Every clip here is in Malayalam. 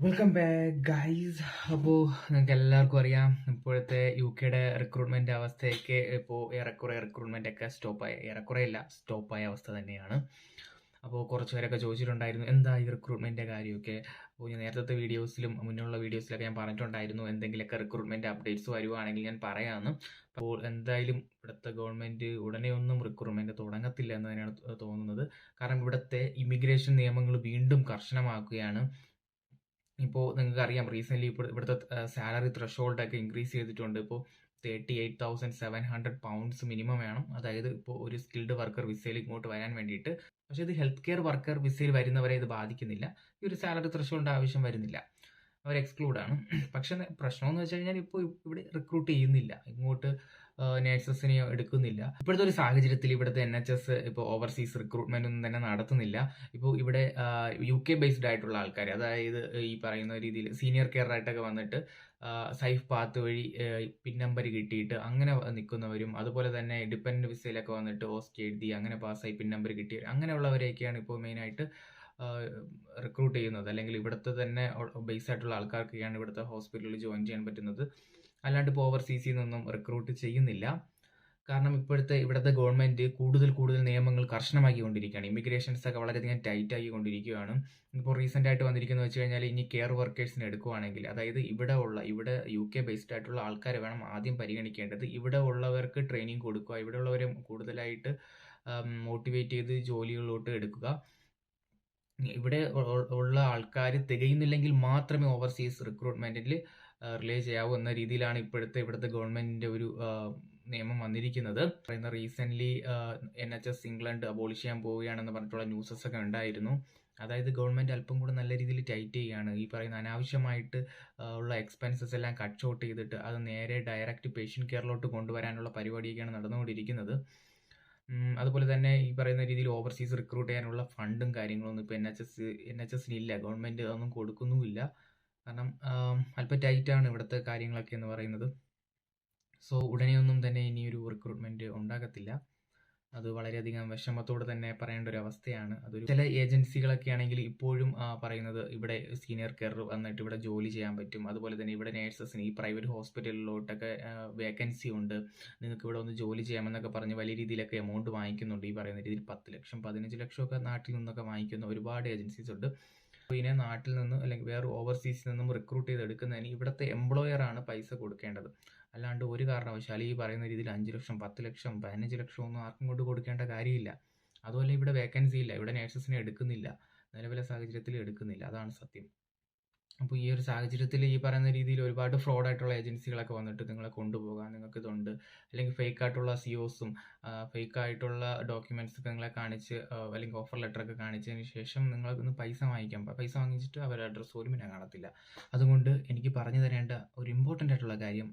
Welcome back guys. അപ്പോൾ നിങ്ങൾക്ക് എല്ലാവർക്കും അറിയാം ഇപ്പോഴത്തെ UK റിക്രൂട്ട്മെന്റ് അവസ്ഥയൊക്കെ ഇപ്പോൾ ഏറെക്കുറെ റിക്രൂട്ട്മെന്റ് ഒക്കെ സ്റ്റോപ്പായ അവസ്ഥ തന്നെയാണ്. അപ്പോൾ കുറച്ച് പേരൊക്കെ ചോദിച്ചിട്ടുണ്ടായിരുന്നു എന്താ ഈ റിക്രൂട്ട്മെന്റിന്റെ കാര്യമൊക്കെ. അപ്പോൾ ഞാൻ നേരത്തെ വീഡിയോസിലും മുന്നുള്ള വീഡിയോസിലൊക്കെ ഞാൻ പറഞ്ഞിട്ടുണ്ടായിരുന്നു എന്തെങ്കിലുമൊക്കെ റിക്രൂട്ട്മെന്റ് അപ്ഡേറ്റ്സ് വരുവാണെങ്കിൽ ഞാൻ പറയാമെന്ന്. അപ്പോൾ എന്തായാലും ഇവിടുത്തെ ഗവൺമെന്റ് ഉടനെ ഒന്നും റിക്രൂട്ട്മെന്റ് തുടങ്ങത്തില്ല എന്ന് തന്നെയാണ് തോന്നുന്നത്. കാരണം ഇവിടുത്തെ ഇമിഗ്രേഷൻ നിയമങ്ങൾ വീണ്ടും കർശനമാക്കുകയാണ്. ഇപ്പോൾ നിങ്ങൾക്ക് അറിയാം റീസെന്റ് ഇവിടുത്തെ സാലറി ത്രഷോൾഡ് ഒക്കെ ഇൻക്രീസ് ചെയ്തിട്ടുണ്ട്. ഇപ്പോൾ £38,700 മിനിമം വേണം. അതായത് ഇപ്പോൾ ഒരു സ്കിൽഡ് വർക്കർ വിസയിൽ ഇങ്ങോട്ട് വരാൻ വേണ്ടിയിട്ട്. പക്ഷേ ഇത് ഹെൽത്ത് കെയർ വർക്കർ വിസയിൽ വരുന്നവരെ ഇത് ബാധിക്കുന്നില്ല. ഈ ഒരു സാലറി ത്രഷോൾഡ് ആവശ്യം വരുന്നില്ല. അവർ എക്സ്ക്ലൂഡ് ആണ്. പക്ഷെ പ്രശ്നമെന്ന് വെച്ച് കഴിഞ്ഞാൽ ഇപ്പോൾ ഇവിടെ റിക്രൂട്ട് ചെയ്യുന്നില്ല, ഇങ്ങോട്ട് നേഴ്സസിനെ എടുക്കുന്നില്ല. ഇപ്പോഴത്തെ ഒരു സാഹചര്യത്തിൽ ഇവിടുത്തെ NHS ഇപ്പോൾ ഓവർസീസ് റിക്രൂട്ട്മെന്റ് ഒന്നും തന്നെ നടത്തുന്നില്ല. ഇപ്പോൾ ഇവിടെ UK ബേസ്ഡ് ആയിട്ടുള്ള ആൾക്കാർ, അതായത് ഈ പറയുന്ന രീതിയിൽ സീനിയർ കെയർ ആയിട്ടൊക്കെ വന്നിട്ട് സൈഫ് പാത്ത് വഴി പിൻ നമ്പർ കിട്ടിയിട്ട് അങ്ങനെ നിൽക്കുന്നവരും, അതുപോലെ തന്നെ ഡിപ്പെൻഡന്റ് വിസയിലൊക്കെ വന്നിട്ട് ഓസ്റ്റ് എഴുതി അങ്ങനെ പാസ്സായി പിൻ നമ്പർ കിട്ടിയവർ, അങ്ങനെയുള്ളവരെയൊക്കെയാണ് ഇപ്പോൾ മെയിനായിട്ട് റിക്രൂട്ട് ചെയ്യുന്നത്. അല്ലെങ്കിൽ ഇവിടുത്തെ തന്നെ ബേസ് ആയിട്ടുള്ള ആൾക്കാർക്കൊക്കെയാണ് ഇവിടുത്തെ ഹോസ്പിറ്റലിൽ ജോയിൻ ചെയ്യാൻ പറ്റുന്നത്. അല്ലാണ്ട് ഇപ്പോൾ ഓവർസീസിൽ നിന്നൊന്നും റിക്രൂട്ട് ചെയ്യുന്നില്ല. കാരണം ഇവിടുത്തെ ഗവൺമെന്റ് കൂടുതൽ നിയമങ്ങൾ കർശനമാക്കിക്കൊണ്ടിരിക്കുകയാണ്. ഇമിഗ്രേഷൻസ് ഒക്കെ വളരെയധികം ടൈറ്റ് ആക്കിക്കൊണ്ടിരിക്കുകയാണ്. ഇപ്പോൾ റീസെന്റ് ആയിട്ട് വന്നിരിക്കുന്നത് വെച്ച് കഴിഞ്ഞാൽ ഇനി കെയർ വർക്കേഴ്സിനെ എടുക്കുവാണെങ്കിൽ, അതായത് ഇവിടെ UK ബേസ്ഡ് ആയിട്ടുള്ള ആൾക്കാരെ വേണം ആദ്യം പരിഗണിക്കേണ്ടത്. ഇവിടെ ഉള്ളവർക്ക് ട്രെയിനിങ് കൊടുക്കുക, ഇവിടെ ഉള്ളവരെ കൂടുതലായിട്ട് മോട്ടിവേറ്റ് ചെയ്ത് ജോലികളിലോട്ട് എടുക്കുക. ഇവിടെ ഉള്ള ആൾക്കാർ തികയുന്നില്ലെങ്കിൽ മാത്രമേ ഓവർസീസ് റിക്രൂട്ട്മെന്റിൽ റിലേ ചെയ്യാവൂ എന്ന രീതിയിലാണ് ഇവിടുത്തെ ഗവൺമെന്റിന്റെ ഒരു നിയമം വന്നിരിക്കുന്നത്. പറയുന്ന റീസെന്റ് NHS ഇംഗ്ലണ്ട് അബോളിഷ് ചെയ്യാൻ പോവുകയാണെന്ന് പറഞ്ഞിട്ടുള്ള ന്യൂസസ് ഒക്കെ ഉണ്ടായിരുന്നു. അതായത് ഗവൺമെന്റ് അല്പം കൂടെ നല്ല രീതിയിൽ ടൈറ്റ് ചെയ്യുകയാണ്. ഈ പറയുന്ന അനാവശ്യമായിട്ട് ഉള്ള എക്സ്പെൻസസ് എല്ലാം കട്ട് ഷോട്ട് ചെയ്തിട്ട് അത് നേരെ ഡയറക്റ്റ് പേഷ്യന്റ് കെയറിലോട്ട് കൊണ്ടുവരാനുള്ള പരിപാടിയൊക്കെയാണ് നടന്നുകൊണ്ടിരിക്കുന്നത്. അതുപോലെ തന്നെ ഈ പറയുന്ന രീതിയിൽ ഓവർസീസ് റിക്രൂട്ട് ചെയ്യാനുള്ള ഫണ്ടും കാര്യങ്ങളൊന്നും ഇപ്പോൾ NHSന് ഇല്ല. ഗവൺമെന്റ് അതൊന്നും കൊടുക്കുന്നുമില്ല. കാരണം അല്പം ടൈറ്റാണ് ഇവിടുത്തെ കാര്യങ്ങളൊക്കെ എന്ന് പറയുന്നത്. സോ ഉടനെയൊന്നും തന്നെ ഇനിയൊരു റിക്രൂട്ട്മെന്റ് ഉണ്ടാകത്തില്ല. അത് വളരെയധികം വിഷമത്തോടെ തന്നെ പറയേണ്ട ഒരു അവസ്ഥയാണ്. ചില ഏജൻസികളൊക്കെ ആണെങ്കിൽ ഇപ്പോഴും പറയുന്നത് ഇവിടെ സീനിയർ കെയർ വന്നിട്ട് ഇവിടെ ജോലി ചെയ്യാൻ പറ്റും. അതുപോലെ തന്നെ ഇവിടെ നേഴ്സസിന് ഈ പ്രൈവറ്റ് ഹോസ്പിറ്റലിലോട്ടൊക്കെ വേക്കൻസി ഉണ്ട്, നിങ്ങൾക്ക് ഇവിടെ ഒന്ന് ജോലി ചെയ്യാമെന്നൊക്കെ പറഞ്ഞ് വലിയ രീതിയിലൊക്കെ എമൗണ്ട് വാങ്ങിക്കുന്നുണ്ട്. ഈ പറയുന്ന രീതിയിൽ 10 ലക്ഷം 15 ലക്ഷമൊക്കെ നാട്ടിൽ നിന്നൊക്കെ വാങ്ങിക്കുന്ന ഒരുപാട് ഏജൻസീസ് ഉണ്ട്. ഇതിനെ നാട്ടിൽ നിന്നും അല്ലെങ്കിൽ വേറെ ഓവർസീസിൽ നിന്നും റിക്രൂട്ട് ചെയ്തെടുക്കുന്നതിന് ഇവിടുത്തെ എംപ്ലോയർ ആണ് പൈസ കൊടുക്കേണ്ടത്. അല്ലാണ്ട് ഒരു കാരണവശാലും ഈ പറയുന്ന രീതിയിൽ 5 ലക്ഷം 10 ലക്ഷം 15 ലക്ഷം ഒന്നും ആർക്കും കൊണ്ട് കൊടുക്കേണ്ട കാര്യമില്ല. അതുപോലെ ഇവിടെ വേക്കൻസി ഇല്ല, ഇവിടെ നേഴ്സസിനെ എടുക്കുന്നില്ല, നിലവിലെ സാഹചര്യത്തിൽ എടുക്കുന്നില്ല. അതാണ് സത്യം. അപ്പോൾ ഈ ഒരു സാഹചര്യത്തിൽ ഈ പറയുന്ന രീതിയിൽ ഒരുപാട് ഫ്രോഡ് ആയിട്ടുള്ള ഏജൻസികളൊക്കെ വന്നിട്ട് നിങ്ങളെ കൊണ്ടുപോകാൻ നിങ്ങൾക്ക് ഇതുണ്ട്, അല്ലെങ്കിൽ ഫേക്ക് ആയിട്ടുള്ള COസും ഫേക്ക് ആയിട്ടുള്ള ഡോക്യുമെന്റ്സ് ഒക്കെ നിങ്ങളെ കാണിച്ച് അല്ലെങ്കിൽ ഓഫർ ലെറ്റർ ഒക്കെ കാണിച്ചതിന് ശേഷം നിങ്ങളൊന്ന് പൈസ വാങ്ങിച്ചിട്ട് അവരുടെ അഡ്രസ്സ് പോലും പിന്നെ കാണത്തില്ല. അതുകൊണ്ട് എനിക്ക് പറഞ്ഞു തരേണ്ട ഒരു ഇമ്പോർട്ടൻ്റ് ആയിട്ടുള്ള കാര്യം,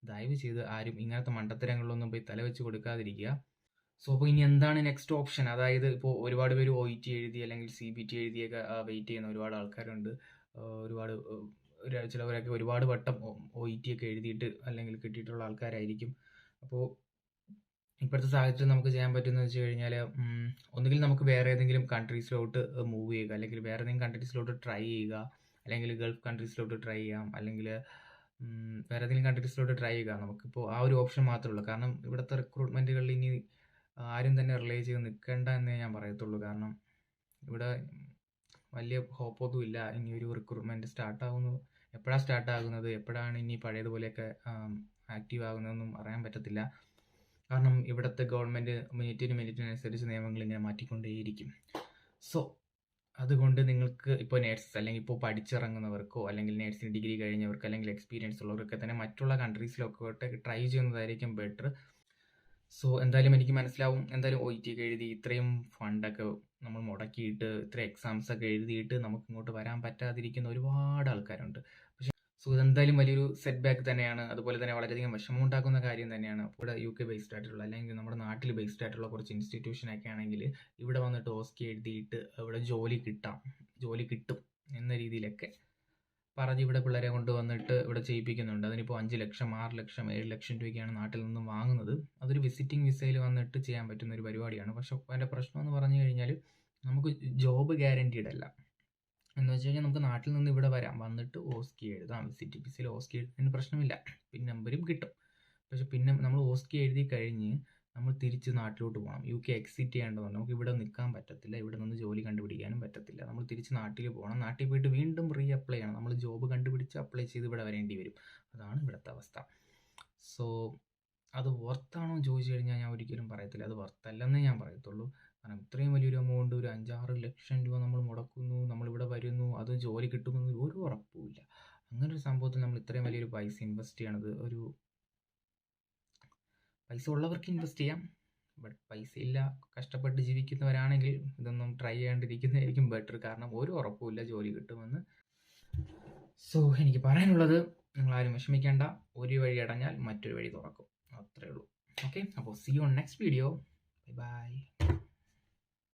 ദയവ് ചെയ്ത് ആരും ഇങ്ങനത്തെ മണ്ടത്തരങ്ങളിലൊന്നും പോയി തലവെച്ച് കൊടുക്കാതിരിക്കുക. സോ അപ്പോൾ ഇനി എന്താണ് നെക്സ്റ്റ് ഓപ്ഷൻ? അതായത് ഇപ്പോൾ ഒരുപാട് പേര് OET എഴുതി അല്ലെങ്കിൽ CBT എഴുതിയൊക്കെ വെയിറ്റ് ചെയ്യുന്ന ഒരുപാട് ആൾക്കാരുണ്ട്. ഒരുപാട് ചിലവരൊക്കെ ഒരുപാട് വട്ടം OET ഒക്കെ എഴുതിയിട്ട് അല്ലെങ്കിൽ കിട്ടിയിട്ടുള്ള ആൾക്കാരായിരിക്കും. അപ്പോൾ ഇപ്പോഴത്തെ സാഹചര്യം നമുക്ക് ചെയ്യാൻ പറ്റുന്നത് വെച്ച് കഴിഞ്ഞാൽ ഒന്നുകിൽ നമുക്ക് വേറെ ഏതെങ്കിലും കൺട്രീസിലോട്ട് മൂവ് ചെയ്യുക, അല്ലെങ്കിൽ വേറെ ഏതെങ്കിലും കൺട്രീസിലോട്ട് ട്രൈ ചെയ്യുക, അല്ലെങ്കിൽ ഗൾഫ് കൺട്രീസിലോട്ട് ട്രൈ ചെയ്യാം, അല്ലെങ്കിൽ വേറെ ഏതെങ്കിലും കൺട്രീസിലോട്ട് ട്രൈ ചെയ്യുക. നമുക്കിപ്പോൾ ആ ഒരു ഓപ്ഷൻ മാത്രമേ ഉള്ളൂ. കാരണം ഇവിടുത്തെ റിക്രൂട്ട്മെന്റുകളിൽ ഇനി ആരും തന്നെ റിലേ ചെയ്ത് നിൽക്കേണ്ട എന്നേ ഞാൻ പറയത്തുള്ളൂ. കാരണം ഇവിടെ വലിയ ഹോപ്പൊന്നും ഇല്ല ഇനി ഒരു റിക്രൂട്ട്മെന്റ് എപ്പോഴാണ് സ്റ്റാർട്ടാകുന്നത്, എപ്പോഴാണ് ഇനി പഴയതുപോലെയൊക്കെ ആക്റ്റീവ് ആകുന്നതെന്നും അറിയാൻ പറ്റത്തില്ല. കാരണം ഇവിടുത്തെ ഗവൺമെന്റ് മിനിറ്റിനനുസരിച്ച് നിയമങ്ങൾ ഇങ്ങനെ മാറ്റിക്കൊണ്ടേയിരിക്കും. സോ അതുകൊണ്ട് നിങ്ങൾക്ക് ഇപ്പോൾ നേഴ്സസ് അല്ലെങ്കിൽ ഇപ്പോൾ പഠിച്ചിറങ്ങുന്നവർക്കോ അല്ലെങ്കിൽ നേഴ്സിംഗ് ഡിഗ്രി കഴിഞ്ഞവർക്ക് അല്ലെങ്കിൽ എക്സ്പീരിയൻസ് ഉള്ളവർക്കൊക്കെ തന്നെ മറ്റുള്ള കൺട്രീസിലൊക്കെ ട്രൈ ചെയ്യുന്നതായിരിക്കും ബെറ്റർ. സോ എന്തായാലും എനിക്ക് മനസ്സിലാവും, എന്തായാലും OET ഒക്കെ എഴുതി ഇത്രയും ഫണ്ടൊക്കെ നമ്മൾ മുടക്കിയിട്ട് ഇത്രയും എക്സാംസ് ഒക്കെ എഴുതിയിട്ട് നമുക്ക് ഇങ്ങോട്ട് വരാൻ പറ്റാതിരിക്കുന്ന ഒരുപാട് ആൾക്കാരുണ്ട്. സോ ഇതെന്തായാലും വലിയൊരു സെറ്റ് ബാക്ക് തന്നെയാണ്. അതുപോലെ തന്നെ വളരെയധികം വിഷമമുണ്ടാക്കുന്ന കാര്യം തന്നെയാണ്. ഇവിടെ UK ബേസ്ഡ് ആയിട്ടുള്ള അല്ലെങ്കിൽ നമ്മുടെ നാട്ടിൽ ബേസ്ഡ് ആയിട്ടുള്ള കുറച്ച് ഇൻസ്റ്റിറ്റ്യൂഷനൊക്കെ ആണെങ്കിൽ ഇവിടെ വന്നിട്ട് OSCE എഴുതിയിട്ട് ഇവിടെ ജോലി കിട്ടും എന്ന രീതിയിലൊക്കെ പറഞ്ഞ് ഇവിടെ പിള്ളേരെ കൊണ്ടുവന്നിട്ട് ഇവിടെ ചെയ്യിപ്പിക്കുന്നുണ്ട്. അതിനിപ്പോൾ 5 ലക്ഷം 6 ലക്ഷം 7 ലക്ഷം രൂപയ്ക്കാണ് നാട്ടിൽ നിന്നും വാങ്ങുന്നത്. അതൊരു വിസിറ്റിംഗ് വിസയിൽ വന്നിട്ട് ചെയ്യാൻ പറ്റുന്ന ഒരു പരിപാടിയാണ്. പക്ഷെ അതിൻ്റെ പ്രശ്നം എന്ന് പറഞ്ഞു കഴിഞ്ഞാൽ നമുക്ക് ജോബ് ഗ്യാരൻറ്റീഡ് അല്ല. എന്ന് വെച്ച് കഴിഞ്ഞാൽ നമുക്ക് നാട്ടിൽ നിന്ന് ഇവിടെ വരാം, വന്നിട്ട് ഓസ്കി എഴുതാം, CTPCയിൽ ഓസ്കി എഴുതുന്നതിന് പ്രശ്നമില്ല, പിൻ നമ്പരും കിട്ടും. പക്ഷെ പിന്നെ നമ്മൾ ഓസ്കി എഴുതി കഴിഞ്ഞ് നമ്മൾ തിരിച്ച് നാട്ടിലോട്ട് പോകണം. UK എക്സിറ്റ് ചെയ്യേണ്ടതുണ്ട്. നമുക്ക് ഇവിടെ നിൽക്കാൻ പറ്റത്തില്ല, ഇവിടെ നിന്ന് ജോലി കണ്ടുപിടിക്കാനും പറ്റത്തില്ല. നമ്മൾ തിരിച്ച് നാട്ടിൽ പോകണം. നാട്ടിൽ പോയിട്ട് വീണ്ടും അപ്ലൈ ചെയ്യണം. നമ്മൾ ജോബ് കണ്ടുപിടിച്ച് അപ്ലൈ ചെയ്ത് ഇവിടെ വരേണ്ടി വരും. അതാണ് ഇവിടുത്തെ അവസ്ഥ. സോ അത് വർത്താണോ ചോദിച്ചു കഴിഞ്ഞാൽ ഞാൻ ഒരിക്കലും പറയത്തില്ല അത് വರ್ತല്ലെന്നേ ഞാൻ പറയത്തുള്ളൂ. കാരണം ഇത്രയും വലിയൊരു എമൗണ്ട്, ഒരു 5-6 ലക്ഷം രൂപ നമ്മൾ മുടക്കുന്നു, നമ്മളിവിടെ വരുന്നു, അത് ജോലി കിട്ടുമെന്ന് ഒരു ഉറപ്പുമില്ല. അങ്ങനൊരു സംഭവത്തിൽ നമ്മൾ ഇത്രയും വലിയൊരു പൈസ ഇൻവെസ്റ്റ് ചെയ്യണത്, ഒരു പൈസ ഉള്ളവർക്ക് ഇൻവെസ്റ്റ് ചെയ്യാം. ബട്ട് പൈസ ഇല്ല, കഷ്ടപ്പെട്ട് ജീവിക്കുന്നവരാണെങ്കിൽ ഇതൊന്നും ട്രൈ ചെയ്യാണ്ടിരിക്കുന്നതായിരിക്കും ബെറ്റർ. കാരണം ഒരു ഉറപ്പുമില്ല ജോലി കിട്ടുമെന്ന്. സോ എനിക്ക് പറയാനുള്ളത്, നിങ്ങളാരും വിഷമിക്കേണ്ട, ഒരു വഴി അടഞ്ഞാൽ മറ്റൊരു വഴി തുറക്കും, അത്രേ ഉള്ളൂ. ഓക്കെ, അപ്പോൾ see you on next video. Bye by.